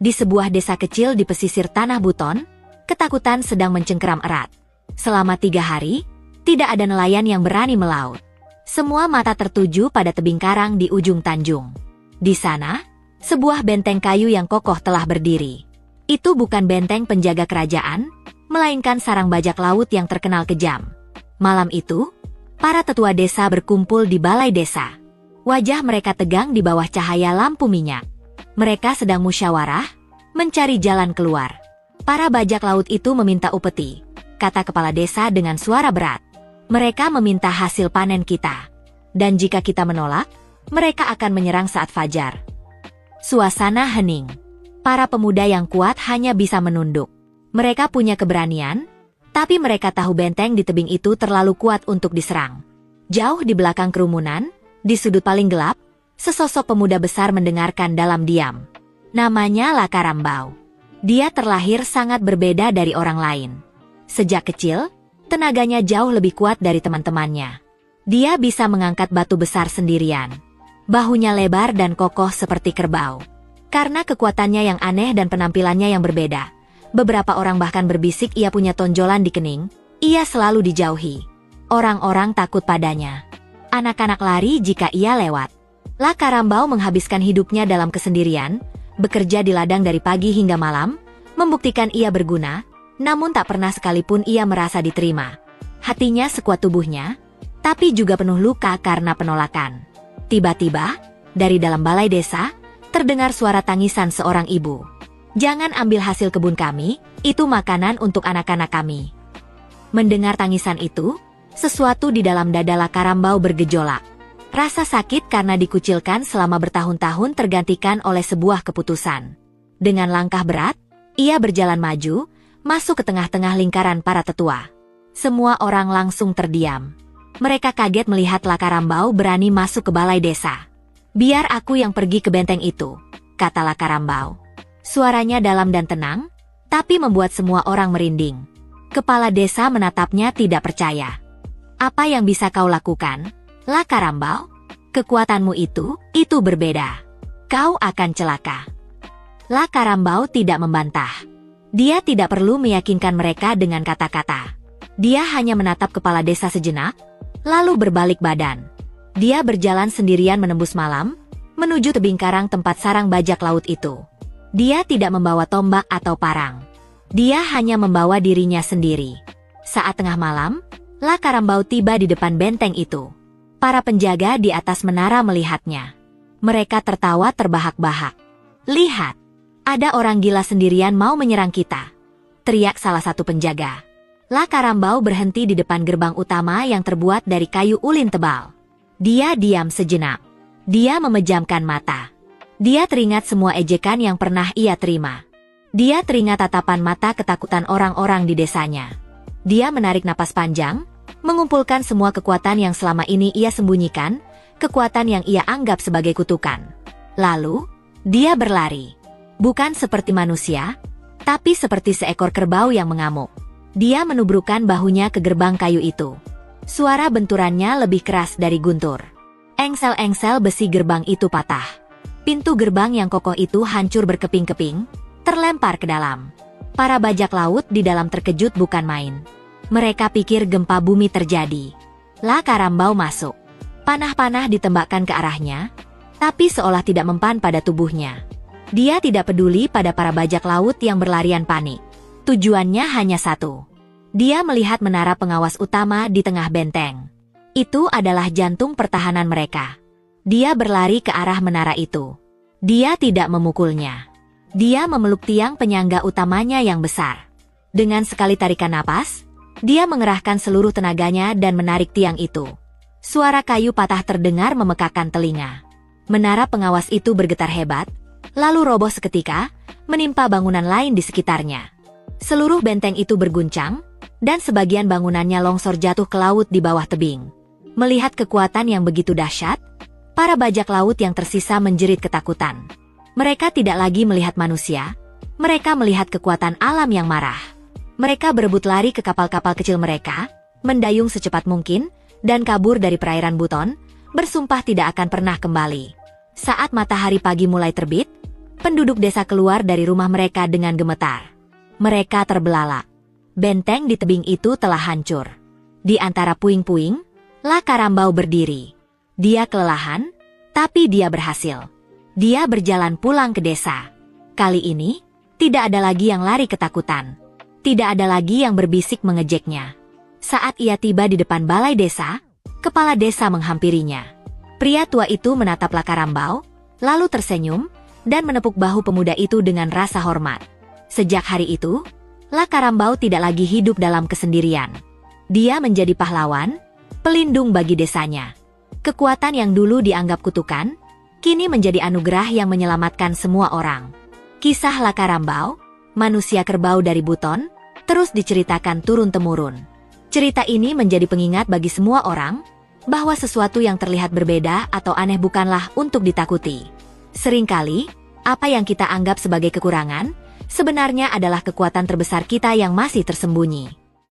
Di sebuah desa kecil di pesisir Tanah Buton, ketakutan sedang mencengkeram erat. Selama 3 hari, tidak ada nelayan yang berani melaut. Semua mata tertuju pada tebing karang di ujung tanjung. Di sana, sebuah benteng kayu yang kokoh telah berdiri. Itu bukan benteng penjaga kerajaan, melainkan sarang bajak laut yang terkenal kejam. Malam itu, para tetua desa berkumpul di balai desa. Wajah mereka tegang di bawah cahaya lampu minyak. Mereka sedang musyawarah, mencari jalan keluar. Para bajak laut itu meminta upeti, kata kepala desa dengan suara berat. Mereka meminta hasil panen kita. Dan jika kita menolak, mereka akan menyerang saat fajar. Suasana hening. Para pemuda yang kuat hanya bisa menunduk. Mereka punya keberanian, tapi mereka tahu benteng di tebing itu terlalu kuat untuk diserang. Jauh di belakang kerumunan, di sudut paling gelap, sesosok pemuda besar mendengarkan dalam diam. Namanya Laka Rambau. Dia terlahir sangat berbeda dari orang lain. Sejak kecil, tenaganya jauh lebih kuat dari teman-temannya. Dia bisa mengangkat batu besar sendirian. Bahunya lebar dan kokoh seperti kerbau. Karena kekuatannya yang aneh dan penampilannya yang berbeda, beberapa orang bahkan berbisik ia punya tonjolan di kening. Ia selalu dijauhi. Orang-orang takut padanya. Anak-anak lari jika ia lewat. Laka Rambau menghabiskan hidupnya dalam kesendirian, bekerja di ladang dari pagi hingga malam, membuktikan ia berguna, namun tak pernah sekalipun ia merasa diterima. Hatinya sekuat tubuhnya, tapi juga penuh luka karena penolakan. Tiba-tiba, dari dalam balai desa, terdengar suara tangisan seorang ibu. "Jangan ambil hasil kebun kami, itu makanan untuk anak-anak kami." Mendengar tangisan itu, sesuatu di dalam dada Laka Rambau bergejolak. Rasa sakit karena dikucilkan selama bertahun-tahun tergantikan oleh sebuah keputusan. Dengan langkah berat, ia berjalan maju, masuk ke tengah-tengah lingkaran para tetua. Semua orang langsung terdiam. Mereka kaget melihat Laka Rambau berani masuk ke balai desa. "Biar aku yang pergi ke benteng itu," kata Laka Rambau. Suaranya dalam dan tenang, tapi membuat semua orang merinding. Kepala desa menatapnya tidak percaya. "Apa yang bisa kau lakukan, Laka Rambau? Kekuatanmu itu berbeda. Kau akan celaka." Laka Rambau tidak membantah. Dia tidak perlu meyakinkan mereka dengan kata-kata. Dia hanya menatap kepala desa sejenak, lalu berbalik badan. Dia berjalan sendirian menembus malam, menuju tebing karang tempat sarang bajak laut itu. Dia tidak membawa tombak atau parang. Dia hanya membawa dirinya sendiri. Saat tengah malam, Laka Rambau tiba di depan benteng itu. Para penjaga di atas menara melihatnya. Mereka tertawa terbahak-bahak. "Lihat, ada orang gila sendirian mau menyerang kita," teriak salah satu penjaga. Laka Rambau berhenti di depan gerbang utama yang terbuat dari kayu ulin tebal. Dia diam sejenak. Dia memejamkan mata. Dia teringat semua ejekan yang pernah ia terima. Dia teringat tatapan mata ketakutan orang-orang di desanya. Dia menarik napas panjang, mengumpulkan semua kekuatan yang selama ini ia sembunyikan, kekuatan yang ia anggap sebagai kutukan. Lalu, dia berlari. Bukan seperti manusia, tapi seperti seekor kerbau yang mengamuk. Dia menubrukan bahunya ke gerbang kayu itu. Suara benturannya lebih keras dari guntur. Engsel-engsel besi gerbang itu patah. Pintu gerbang yang kokoh itu hancur berkeping-keping, terlempar ke dalam. Para bajak laut di dalam terkejut bukan main. Mereka pikir gempa bumi terjadi. Laka Rambau masuk. Panah-panah ditembakkan ke arahnya, tapi seolah tidak mempan pada tubuhnya. Dia tidak peduli pada para bajak laut yang berlarian panik. Tujuannya hanya satu. Dia melihat menara pengawas utama di tengah benteng. Itu adalah jantung pertahanan mereka. Dia berlari ke arah menara itu. Dia tidak memukulnya. Dia memeluk tiang penyangga utamanya yang besar. Dengan sekali tarikan napas, dia mengerahkan seluruh tenaganya dan menarik tiang itu. Suara kayu patah terdengar memekakan telinga. Menara pengawas itu bergetar hebat, lalu roboh seketika, menimpa bangunan lain di sekitarnya. Seluruh benteng itu berguncang, dan sebagian bangunannya longsor jatuh ke laut di bawah tebing. Melihat kekuatan yang begitu dahsyat, para bajak laut yang tersisa menjerit ketakutan. Mereka tidak lagi melihat manusia, mereka melihat kekuatan alam yang marah. Mereka berebut lari ke kapal-kapal kecil mereka, mendayung secepat mungkin, dan kabur dari perairan Buton, bersumpah tidak akan pernah kembali. Saat matahari pagi mulai terbit, Penduduk desa keluar dari rumah mereka dengan gemetar. Mereka terbelalak. Benteng di tebing itu telah hancur. Di antara puing-puing, Lakarambau berdiri. Dia kelelahan, tapi dia berhasil. Dia berjalan pulang ke desa. Kali ini, tidak ada lagi yang lari ketakutan. Tidak ada lagi yang berbisik mengejeknya. Saat ia tiba di depan balai desa, kepala desa menghampirinya. Pria tua itu menatap Lakarambau, lalu tersenyum, dan menepuk bahu pemuda itu dengan rasa hormat. Sejak hari itu, Lakarambau tidak lagi hidup dalam kesendirian. Dia menjadi pahlawan, pelindung bagi desanya. Kekuatan yang dulu dianggap kutukan, kini menjadi anugerah yang menyelamatkan semua orang. Kisah Lakarambau, manusia kerbau dari Buton, terus diceritakan turun-temurun. Cerita ini menjadi pengingat bagi semua orang, bahwa sesuatu yang terlihat berbeda atau aneh bukanlah untuk ditakuti. Seringkali, apa yang kita anggap sebagai kekurangan, sebenarnya adalah kekuatan terbesar kita yang masih tersembunyi.